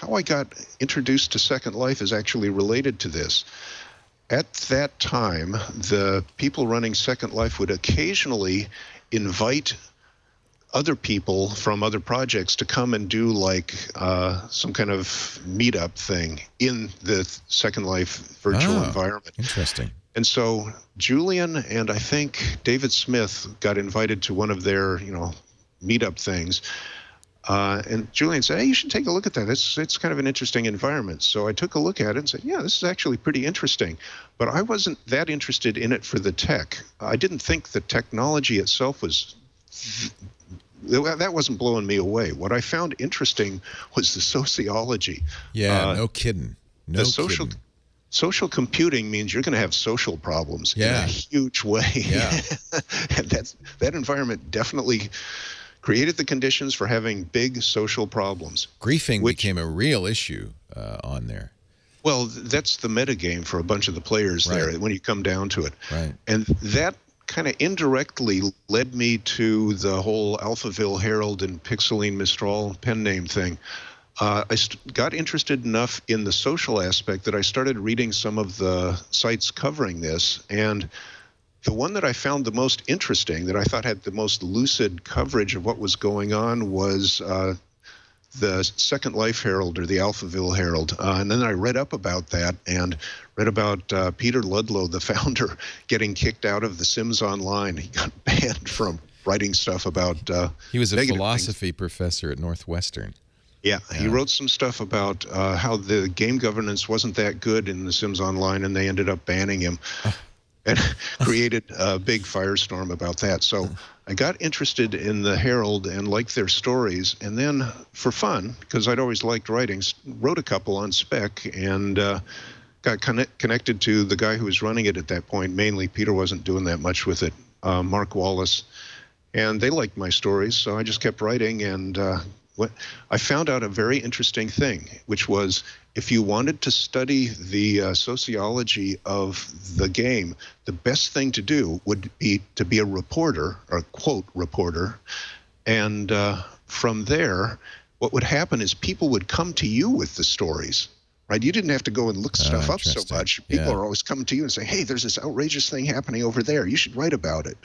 how I got introduced to Second Life is actually related to this. At that time, the people running Second Life would occasionally invite other people from other projects to come and do like some kind of meetup thing in the Second Life virtual environment. Interesting. And so Julian and I think David Smith got invited to one of their, meetup things. And Julian said, hey, you should take a look at that. It's kind of an interesting environment. So I took a look at it and said, yeah, this is actually pretty interesting. But I wasn't that interested in it for the tech. I didn't think the technology itself was... That wasn't blowing me away. What I found interesting was the sociology. Yeah, no kidding. No kidding. Social computing means you're going to have social problems in a huge way. Yeah. And that environment definitely created the conditions for having big social problems. Griefing became a real issue on there. Well, that's the metagame for a bunch of the players there when you come down to it. Right. And that kind of indirectly led me to the whole Alphaville Herald and Pixeleen Mistral pen name thing. I got interested enough in the social aspect that I started reading some of the sites covering this, and the one that I found the most interesting, that I thought had the most lucid coverage of what was going on, was the Second Life Herald, or the Alphaville Herald. And then I read up about that and read about Peter Ludlow, the founder, getting kicked out of The Sims Online. He got banned from writing stuff about he was a philosophy professor at Northwestern. Yeah, he wrote some stuff about how the game governance wasn't that good in The Sims Online, and they ended up banning him. And created a big firestorm about that. So I got interested in the Herald and liked their stories, and then for fun, because I'd always liked writing, wrote a couple on spec, and got connected to the guy who was running it at that point. Mainly, Peter wasn't doing that much with it, Mark Wallace. And they liked my stories, so I just kept writing, and I found out a very interesting thing, which was if you wanted to study the sociology of the game, the best thing to do would be to be a reporter, or quote reporter, and from there, what would happen is people would come to you with the stories. Right, you didn't have to go and look stuff up so much. People are always coming to you and saying, hey, there's this outrageous thing happening over there. You should write about it.